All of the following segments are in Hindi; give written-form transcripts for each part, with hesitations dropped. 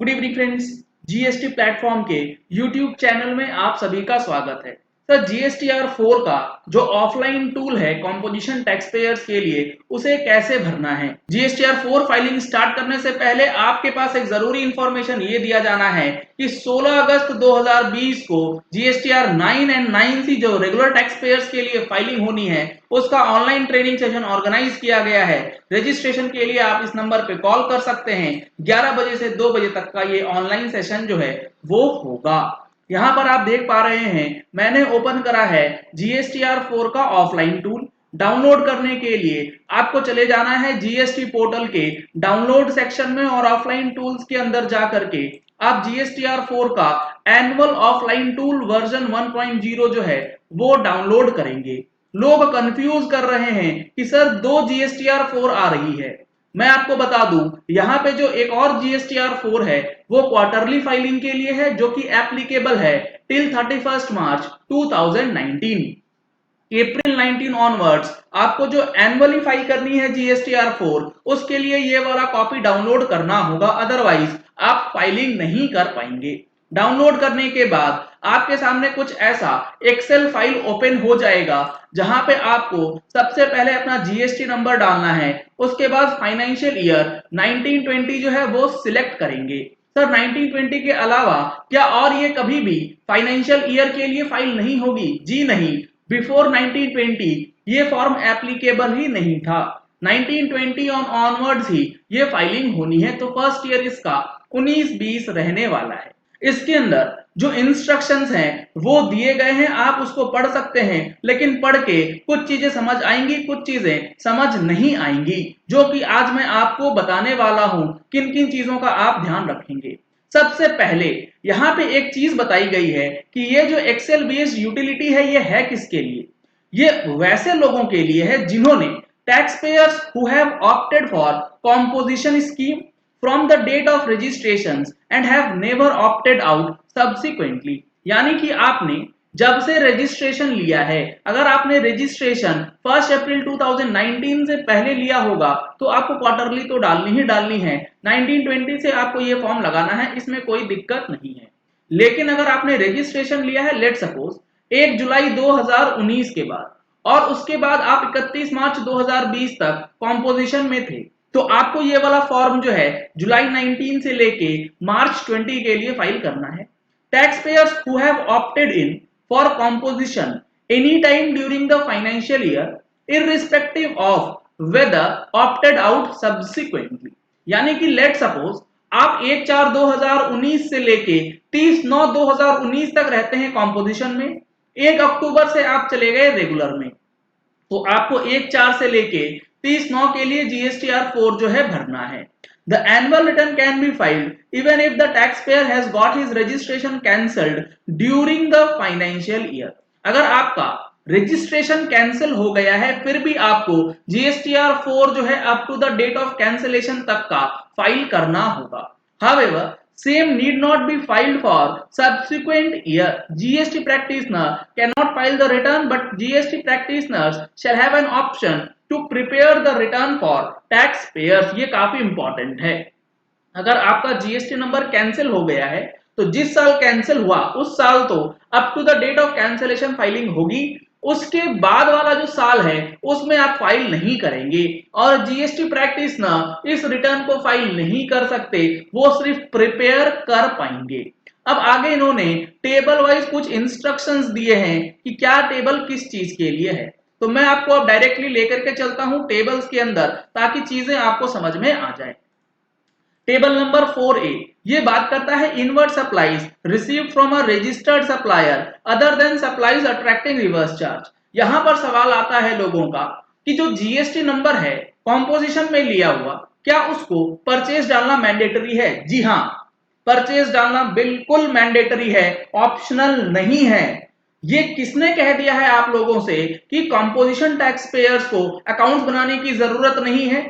Good evening friends. GST platform के यूट्यूब चैनल में आप सभी का स्वागत है। सर, जीएसटीआर 4 का जो ऑफलाइन टूल है कॉम्पोजिशन टैक्स पेयर्स के लिए, उसे कैसे भरना है। जीएसटीआर 4 फाइलिंग स्टार्ट करने से पहले आपके पास एक जरूरी इंफॉर्मेशन ये दिया जाना है कि 16 अगस्त 2020 को जीएसटीआर 9 एंड 9C जो रेगुलर टैक्स पेयर्स के लिए फाइलिंग होनी है, उसका ऑनलाइन ट्रेनिंग सेशन ऑर्गेनाइज किया गया है। रजिस्ट्रेशन के लिए आप इस नंबर पे कॉल कर सकते हैं। 11 बजे से 2 बजे तक का ये ऑनलाइन सेशन जो है वो होगा। यहाँ पर आप देख पा रहे हैं, मैंने ओपन करा है जीएसटीआर 4 का ऑफलाइन टूल। डाउनलोड करने के लिए आपको चले जाना है जीएसटी पोर्टल के डाउनलोड सेक्शन में और ऑफलाइन टूल्स के अंदर जा करके आप जीएसटीआर 4 का एनुअल ऑफलाइन टूल वर्जन 1.0 जो है वो डाउनलोड करेंगे। लोग कंफ्यूज कर रहे हैं कि सर 2 जीएसटीआर 4 आ रही है। मैं आपको बता दूं, यहाँ पे जो एक और जीएसटीआर 4 है वो क्वार्टरली फाइलिंग के लिए है, जो कि एप्लीकेबल है टिल 31 मार्च 2019। अप्रैल 19 ऑनवर्ड्स आपको जो एनुअली फाइल करनी है जीएसटीआर 4, उसके लिए ये वाला कॉपी डाउनलोड करना होगा, अदरवाइज आप फाइलिंग नहीं कर पाएंगे। डाउनलोड करने के बाद आपके सामने कुछ ऐसा एक्सेल फाइल ओपन हो जाएगा, जहां पे आपको सबसे पहले अपना जीएसटी नंबर डालना है। उसके बाद फाइनेंशियल ईयर 1920 जो है वो सिलेक्ट करेंगे। सर, 1920 के अलावा क्या और ये कभी भी फाइनेंशियल ईयर के लिए फाइल नहीं होगी? जी नहीं, बिफोर 1920 ये फॉर्म एप्लीकेबल ही नहीं था। 1920 ऑनवर्ड्स ही ये फाइलिंग होनी है, तो फर्स्ट ईयर इसका 19-20 रहने वाला है। इसके अंदर जो इंस्ट्रक्शंस हैं वो दिए गए हैं, आप उसको पढ़ सकते हैं, लेकिन पढ़ के कुछ चीजें समझ आएंगी, कुछ चीजें समझ नहीं आएंगी, जो कि आज मैं आपको बताने वाला हूं किन किन चीजों का आप ध्यान रखेंगे। सबसे पहले यहाँ पे एक चीज बताई गई है कि ये जो एक्सेल बेस्ड यूटिलिटी है ये है किसके लिए। ये वैसे लोगों के लिए है जिन्होंने tax payers who have opted for composition scheme from the date of registrations and have never opted out subsequently। यानी कि आपने जब से रजिस्ट्रेशन लिया है, अगर आपने रजिस्ट्रेशन 1 अप्रैल 2019 से पहले लिया होगा तो आपको क्वार्टरली तो डालनी ही डालनी है। 1920 से आपको ये फॉर्म लगाना है, इसमें कोई दिक्कत नहीं है। लेकिन अगर आपने रजिस्ट्रेशन लिया है लेट सपोज 1 जुलाई 2019 के बाद, और उसके बाद आप 31 मार्च 2020 तक कॉम्पोजिशन में थे, तो आपको ये वाला फॉर्म जो है जुलाई 19 से लेके मार्च 20 के लिए फाइल करना है। Tax payers who have opted in for composition any time during the financial year irrespective of whether opted out subsequently. यानी कि लेट सपोज आप 1/4/2019 से लेके 30/9/2019 तक रहते हैं कॉम्पोजिशन में, 1 अक्टूबर से आप चले गए रेगुलर में, तो आपको 1/4 से लेके 30/9 के लिए जीएसटीआर 4 जो है भरना है। The annual return can be filed even if the taxpayer has got his registration cancelled during the financial year। अगर आपका रजिस्ट्रेशन कैंसिल हो गया है फिर भी आपको जीएसटीआर 4 जो है up to the date of cancellation तक का फाइल करना होगा। However, same need not be filed for subsequent year। GST practitioner cannot file the return, but GST practitioners shall have an option to prepare the return for taxpayers। ये काफी इंपॉर्टेंट है। अगर आपका जीएसटी नंबर कैंसिल हो गया है तो जिस साल कैंसिल हुआ उस साल तो up to the date of cancellation filing होगी, उसके बाद वाला जो साल है उसमें आप फाइल नहीं करेंगे, और जीएसटी प्रैक्टिशनर इस रिटर्न को फाइल नहीं कर सकते, वो सिर्फ प्रिपेयर कर पाएंगे। अब आगे इन्होंने टेबल वाइज कुछ इंस्ट्रक्शंस दिए हैं कि क्या टेबल किस चीज के लिए है, तो मैं आपको अब डायरेक्टली लेकर के चलता हूं टेबल्स के अंदर ताकि चीजें आपको समझ में आ जाए। टेबल नंबर 4A ये बात करता है inward supplies received from a registered supplier other than supplies attracting reverse charge. यहां पर सवाल आता है लोगों का कि जो जीएसटी नंबर है कॉम्पोजिशन में लिया हुआ, क्या उसको परचेज डालना मैंडेटरी है? जी हां, परचेज डालना बिल्कुल मैंडेटरी है, ऑप्शनल नहीं है। ये किसने कह दिया है आप लोगों से कि कॉम्पोजिशन टैक्स पेयर्स को अकाउंट बनाने की जरूरत नहीं है?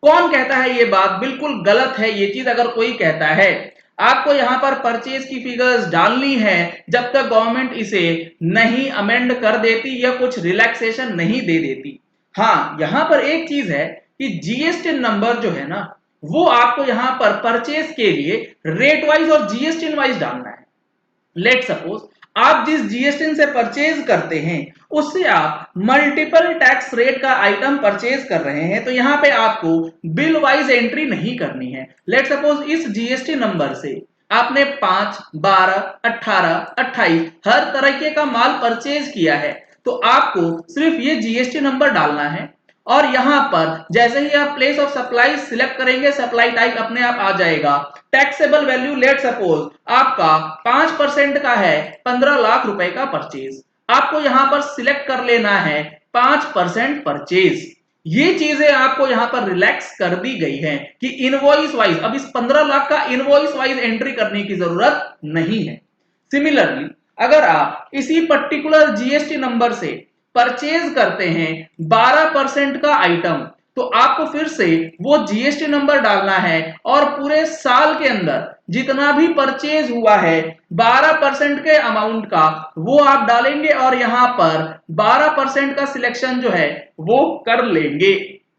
कौन कहता है ये बात? बिल्कुल गलत है ये चीज। अगर कोई कहता है आपको यहां पर परचेज की फिगर्स डालनी है जब तक गवर्नमेंट इसे नहीं अमेंड कर देती या कुछ रिलैक्सेशन नहीं दे देती। हाँ, यहां पर एक चीज है कि जीएसटी नंबर जो है ना, वो आपको यहां पर परचेज के लिए रेट वाइज और जीएसटी वाइज डालना है। लेट सपोज आप जिस जीएसटी से परचेज करते हैं उससे आप मल्टीपल टैक्स रेट का आइटम परचेज कर रहे हैं, तो यहां पे आपको बिल वाइज एंट्री नहीं करनी है। लेट सपोज इस जीएसटी नंबर से आपने 5, 12, 18, 28 हर तरीके का माल परचेज किया है, तो आपको सिर्फ ये जीएसटी नंबर डालना है और यहां पर जैसे ही आप प्लेस ऑफ सप्लाई सिलेक्ट करेंगे सप्लाई टाइप अपने आप आ जाएगा। टैक्सेबल वैल्यू लेट सपोज आपका 5% का है, 15 लाख रुपए का परचेज, आपको यहां पर सिलेक्ट कर लेना है 5% परचेज। ये चीजें आपको यहां पर रिलैक्स कर दी गई हैं कि इनवॉइस वाइज अब इस 15 लाख का इनवॉइस वाइज एंट्री करने की जरूरत नहीं है। सिमिलरली अगर आप इसी पर्टिकुलर जीएसटी नंबर से परचेज करते हैं 12% का आइटम, तो आपको फिर से वो जीएसटी नंबर डालना है और पूरे साल के अंदर जितना भी परचेज हुआ है 12% के अमाउंट का वो आप डालेंगे और यहां पर 12% का सिलेक्शन जो है वो कर लेंगे।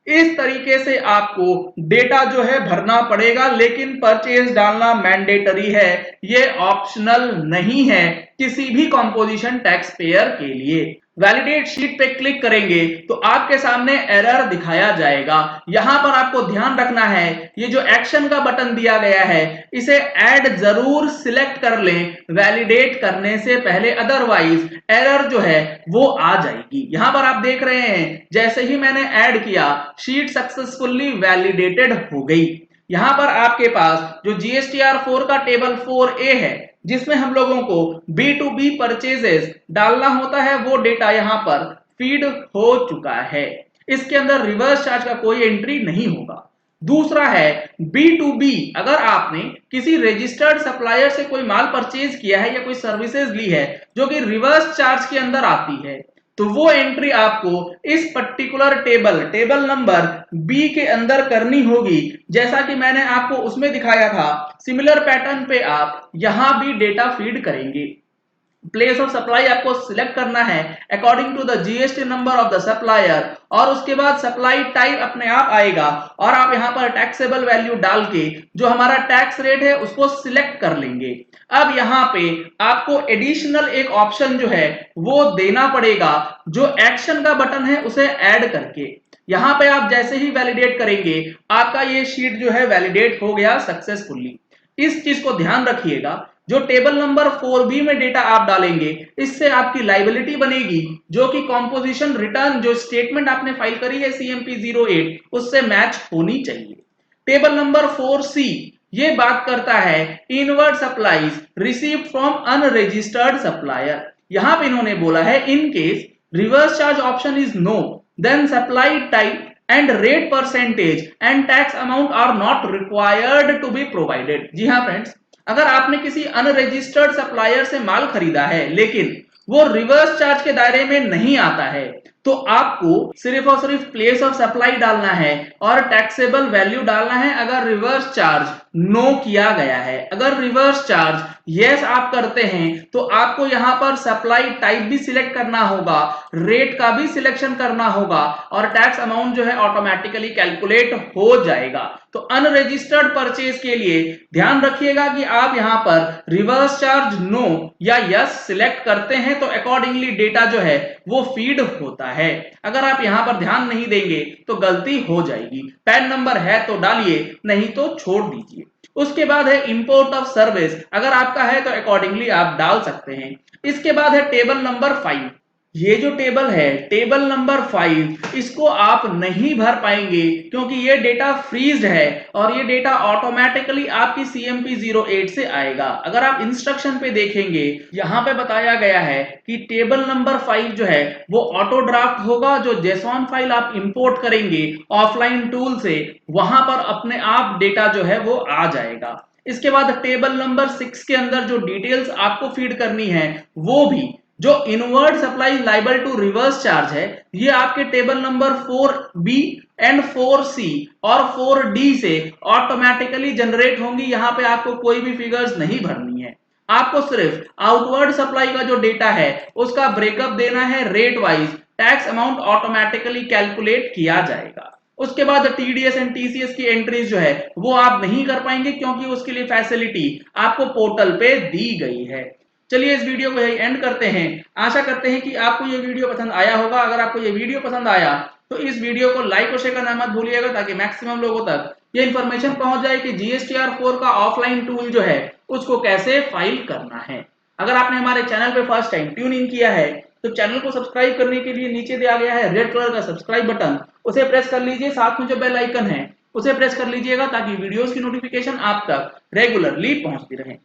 इस तरीके से आपको डेटा जो है भरना पड़ेगा, लेकिन परचेज डालना मैंडेटरी है, ये ऑप्शनल नहीं है किसी भी कंपोजिशन टैक्स पेयर के लिए। वैलिडेट शीट पे क्लिक करेंगे तो आपके सामने एरर दिखाया जाएगा। यहां पर आपको ध्यान रखना है ये जो एक्शन का बटन दिया गया है इसे ऐड जरूर सिलेक्ट कर लें वैलिडेट करने से पहले, अदरवाइज एरर जो है वो आ जाएगी। यहां पर आप देख रहे हैं जैसे ही मैंने ऐड किया शीट सक्सेसफुली वैलिडेटेड हो गई। यहां पर आपके पास जो जीएसटीआर 4 का टेबल 4A है जिसमें हम लोगों को B2B परचेजेस डालना होता है, वो डेटा यहां पर फीड हो चुका है। इसके अंदर रिवर्स चार्ज का कोई एंट्री नहीं होगा। दूसरा है B2B, अगर आपने किसी रजिस्टर्ड सप्लायर से कोई माल परचेज किया है या कोई सर्विसेज ली है जो कि रिवर्स चार्ज के अंदर आती है, तो वो एंट्री आपको इस पर्टिकुलर टेबल नंबर बी के अंदर करनी होगी, जैसा कि मैंने आपको उसमें दिखाया था। सिमिलर पैटर्न पे आप यहां भी डेटा फीड करेंगे। प्लेस ऑफ सप्लाई आपको सिलेक्ट करना है according to the GST number of the supplier और उसके बाद सप्लाई टाइप अपने आप आएगा और आप यहां पर टैक्सेबल वैल्यू डाल के जो हमारा टैक्स रेट है उसको सिलेक्ट कर लेंगे। अब यहां पे आपको एडिशनल एक ऑप्शन जो है वो देना पड़ेगा, जो एक्शन का बटन है उसे ऐड करके। यहां पे आप जैसे ही वैलिडेट करेंगे आपका ये शीट जो है वैलिडेट हो गया सक्सेसफुली। इस चीज को ध्यान रखिएगा, जो टेबल नंबर 4B में डेटा आप डालेंगे इससे आपकी लाइबिलिटी बनेगी जो कि कॉम्पोजिशन रिटर्न जो स्टेटमेंट आपने फाइल करी है CMP 08 उससे मैच होनी चाहिए। टेबल नंबर 4C ये बात करता है inward supplies received from unregistered supplier. यहां पे इन्होंने बोला है in case reverse charge option is no then supply type and rate percentage and tax amount are not required to be provided. जी हाँ फ्रेंड्स, अगर आपने किसी अनरजिस्टर्ड सप्लायर से माल खरीदा है लेकिन वो रिवर्स चार्ज के दायरे में नहीं आता है, तो आपको सिर्फ और सिर्फ प्लेस ऑफ सप्लाई डालना है और टैक्सेबल वैल्यू डालना है अगर रिवर्स चार्ज नो किया गया है। अगर रिवर्स चार्ज यस आप करते हैं तो आपको यहां पर सप्लाई टाइप भी सिलेक्ट करना होगा, रेट का भी सिलेक्शन करना होगा और टैक्स अमाउंट जो है ऑटोमेटिकली कैलकुलेट हो जाएगा। तो अनरजिस्टर्ड परचेज के लिए ध्यान रखिएगा कि आप यहां पर रिवर्स चार्ज नो या यस सिलेक्ट करते हैं तो अकॉर्डिंगली डेटा जो है वो फीड होता है। अगर आप यहां पर ध्यान नहीं देंगे तो गलती हो जाएगी। पैन नंबर है तो डालिए, नहीं तो छोड़ दीजिए। उसके बाद है इंपोर्ट ऑफ सर्विस, अगर आपका है तो अकॉर्डिंगली आप डाल सकते हैं। इसके बाद है टेबल नंबर 5। ये जो टेबल है टेबल नंबर 5 इसको आप नहीं भर पाएंगे क्योंकि ये डेटा फ्रीज्ड है और ये डेटा ऑटोमेटिकली आपकी CMP 08 से आएगा। अगर आप इंस्ट्रक्शन पे देखेंगे यहां पे बताया गया है कि टेबल नंबर 5 जो है वो ऑटो ड्राफ्ट होगा, जो JSON फाइल आप इंपोर्ट करेंगे ऑफलाइन टूल से वहां पर अपने आप डेटा जो है वो आ जाएगा। इसके बाद टेबल नंबर 6 के अंदर जो डिटेल्स आपको फीड करनी है वो भी जो inward supply liable to reverse charge है ये आपके table number 4B and 4C और 4D से ऑटोमेटिकली जनरेट होंगी। यहां पे आपको कोई भी फिगर्स नहीं भरनी है, आपको सिर्फ आउटवर्ड सप्लाई का जो डेटा है उसका ब्रेकअप देना है rate wise, tax amount automatically calculate किया जाएगा। उसके बाद टीडीएस एंड टीसीएस की एंट्रीज जो है वो आप नहीं कर पाएंगे, क्योंकि उसके लिए फैसिलिटी आपको पोर्टल पे दी गई है। चलिए इस वीडियो को यही एंड करते हैं। आशा करते हैं कि आपको ये वीडियो पसंद आया होगा। अगर आपको ये वीडियो पसंद आया तो इस वीडियो को लाइक और शेयर करना मत भूलिएगा, ताकि मैक्सिमम लोगों तक ये इन्फॉर्मेशन पहुंच जाए कि जीएसटीआर4 का ऑफलाइन टूल जो है उसको कैसे फाइल करना है। अगर आपने हमारे चैनल पे फर्स्ट टाइम ट्यून इन किया है तो चैनल को सब्सक्राइब करने के लिए नीचे दिया गया है रेड कलर का सब्सक्राइब बटन, उसे प्रेस कर लीजिए। साथ में जो बेल आइकन है उसे प्रेस कर लीजिएगा, ताकि वीडियोस की नोटिफिकेशन आप तक रेगुलरली पहुंचती रहे।